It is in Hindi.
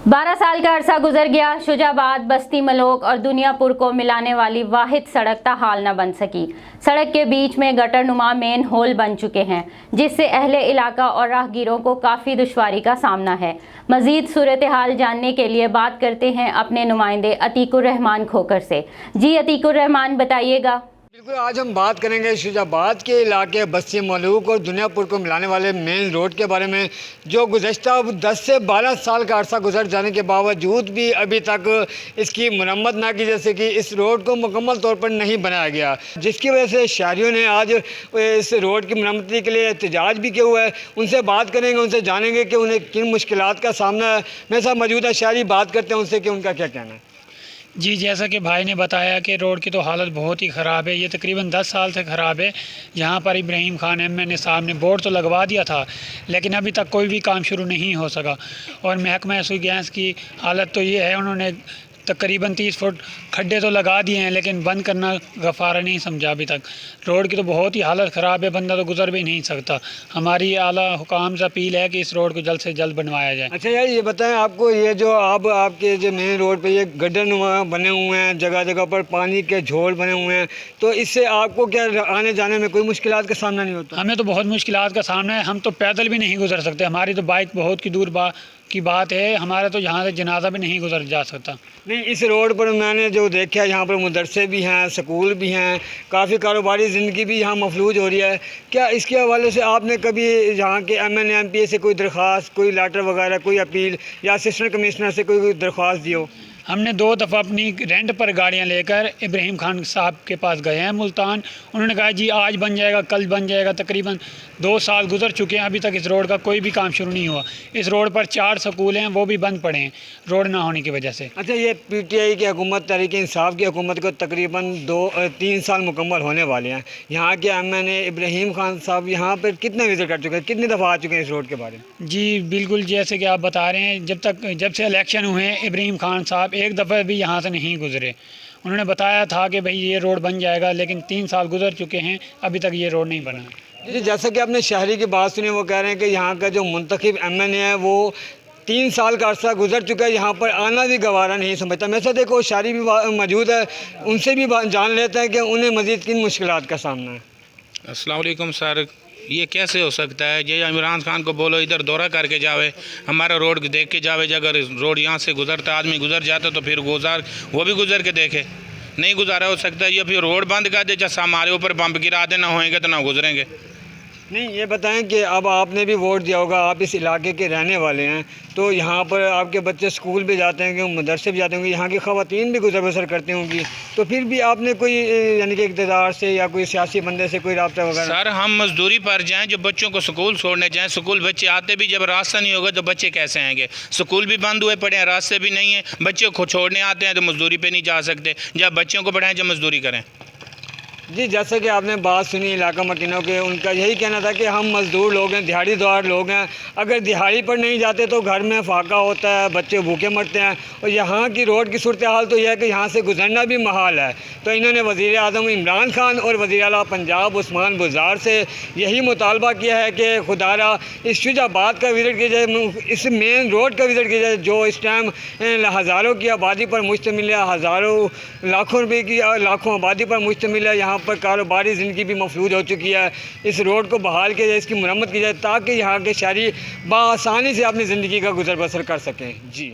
12 साल का अरसा गुजर गया। शुजाबाद, बस्ती मलोक और दुनियापुर को मिलाने वाली वाहिद सड़क ताहाल न बन सकी। सड़क के बीच में गटर नुमा मेन होल बन चुके हैं, जिससे अहले इलाका और राहगीरों को काफ़ी दुश्वारी का सामना है। मज़ीद सूरत हाल जानने के लिए बात करते हैं अपने नुमाइंदे अतीकुर रहमान खोखर से। जी अतीकुर रहमान, बताइएगा। बिल्कुल, आज हम बात करेंगे शुजाबाद के इलाके बस्ती मलूक और दुनियापुर को मिलाने वाले मेन रोड के बारे में, जो गुज़श्ता 10 से 12 साल का अरसा गुजर जाने के बावजूद भी अभी तक इसकी मरम्मत ना की, जैसे कि इस रोड को मुकम्मल तौर पर नहीं बनाया गया, जिसकी वजह से शहरियों ने आज इस रोड की मरम्मती के लिए एहतजाज भी किया हुआ है। उनसे बात करेंगे, उनसे जानेंगे कि उन्हें किन मुश्किलात का सामना है। मेरे साथ मौजूदा शहरी बात करते हैं उनसे कि उनका क्या कहना है। जी, जैसा कि भाई ने बताया कि रोड की तो हालत बहुत ही ख़राब है। ये तकरीबन 10 साल से ख़राब है। यहाँ पर इब्राहिम खान MNA साहब ने बोर्ड तो लगवा दिया था, लेकिन अभी तक कोई भी काम शुरू नहीं हो सका। और महकमा सुई गैस की हालत तो ये है, उन्होंने तकरीबन 30 फुट खड्डे तो लगा दिए हैं, लेकिन बंद करना गफ़ारा नहीं समझा अभी तक। रोड की तो बहुत ही हालत ख़राब है, बंदा तो गुजर भी नहीं सकता। हमारी आला हुकाम से अपील है कि इस रोड को जल्द से जल्द बनवाया जाए। अच्छा यार, ये बताएं, आपको ये जो आपके जो मेन रोड पे ये गड्ढे नुमा बने हुए हैं, जगह जगह पर पानी के झोल बने हुए हैं, तो इससे आपको क्या आने जाने में कोई मुश्किलात का सामना नहीं होता? हमें तो बहुत मुश्किलात का सामना है। हम तो पैदल भी नहीं गुजर सकते। हमारी तो बाइक बहुत की दूर की बात है। हमारा तो यहाँ से जनाजा भी नहीं गुजर जा सकता। नहीं, इस रोड पर मैंने जो देखा है, यहाँ पर मदरसे भी हैं, स्कूल भी हैं, काफ़ी कारोबारी ज़िंदगी भी यहाँ मफलूज हो रही है। क्या इसके हवाले से आपने कभी यहाँ के MNA MPA से कोई दरख्वास्त, कोई लेटर वगैरह, कोई अपील या असिस्टेंट कमिश्नर से कोई दरख्वास्त दी हो? हमने 2 दफ़ा अपनी रेंट पर गाड़ियां लेकर इब्राहिम खान साहब के पास गए हैं मुल्तान। उन्होंने कहा जी आज बन जाएगा, कल बन जाएगा। तकरीबन 2 साल गुजर चुके हैं, अभी तक इस रोड का कोई भी काम शुरू नहीं हुआ। इस रोड पर 4 स्कूल हैं, वो भी बंद पड़े हैं रोड ना होने की वजह से। अच्छा, ये PTI की हुकूमत, तहरीक इंसाफ की हुकूमत को तकरीबन 3 साल मुकम्मल होने वाले हैं। यहाँ के MNA इब्राहिम खान साहब यहाँ पर कितने विज़िट कर चुके हैं, कितनी दफ़ा आ चुके हैं इस रोड के बारे में? जी बिल्कुल, जैसे कि आप बता रहे हैं, जब से इलेक्शन हुए हैं इब्राहिम खान साहब एक दफ़ा भी यहाँ से नहीं गुजरे। उन्होंने बताया था कि भाई ये रोड बन जाएगा, लेकिन 3 साल गुजर चुके हैं, अभी तक ये रोड नहीं बना। जी, जैसा कि आपने शहरी की बात सुनी, वो कह रहे हैं कि यहाँ का जो मुंतखब MNA है वो 3 साल का अरसा गुजर चुका है, यहाँ पर आना भी गवारा नहीं समझता। मेरे साथ एक शहरी भी मौजूद है, उनसे भी जान लेते हैं कि उन्हें मज़ीद किन मुश्किलात का सामना है। अस्सलाम वालेकुम सर, ये कैसे हो सकता है? ये इमरान खान को बोलो इधर दौरा करके जावे, हमारा रोड देख के जावे। अगर रोड यहाँ से गुजरता आदमी गुजर जाता तो फिर वो भी गुजर के देखे। नहीं गुजारा हो सकता है, ये फिर रोड बंद कर दे, जैसा हमारे ऊपर बम्प गिरा देना होएंगे तो ना गुजरेंगे। नहीं, ये बताएं कि अब आपने भी वोट दिया होगा, आप इस इलाके के रहने वाले हैं, तो यहाँ पर आपके बच्चे स्कूल भी जाते हैं, मदरसे भी जाते होंगे, यहाँ की ख़वातीन भी गुजर बसर करती होंगी, तो फिर भी आपने कोई यानी कि इक़्तिदार से या कोई सियासी बंदे से कोई रब्ता वगैरह? सर, हम मजदूरी पर जाएँ, जो बच्चों को स्कूल छोड़ने जाएँ, स्कूल बच्चे आते भी, जब रास्ता नहीं होगा तो बच्चे कैसे आएँगे? स्कूल भी बंद हुए पड़े हैं, रास्ते भी नहीं है, बच्चे को छोड़ने आते हैं तो मजदूरी पर नहीं जा सकते। जब बच्चों को पढ़ाएँ, जब मजदूरी करें। जी, जैसे कि आपने बात सुनी इलाका मकीनों के, उनका यही कहना था कि हम मज़दूर लोग हैं, दिहाड़ीदार लोग हैं, अगर दिहाड़ी पर नहीं जाते तो घर में फाका होता है, बच्चे भूखे मरते हैं। और यहाँ की रोड की सूरत हाल तो यह है कि यहाँ से गुजरना भी महाल है। तो इन्होंने वज़ीर आज़म इमरान खान और वज़ीर आला पंजाब उस्मान बुज़दार से यही मुतालबा किया है कि खुदारा इस शुजाबाद का विज़िट किया जाए, इस मेन रोड का विज़िट किया जाए, जो इस टाइम हज़ारों की आबादी पर मुश्तमिल है, लाखों रुपये की लाखों आबादी पर मुश्तमिल है। यहाँ पर कारोबारी ज़िंदगी भी मफलूज हो चुकी है। इस रोड को बहाल किया जाए, इसकी मरम्मत की जाए, ताकि यहाँ के शहरी बआसानी से अपनी ज़िंदगी का गुजर बसर कर सकें। जी।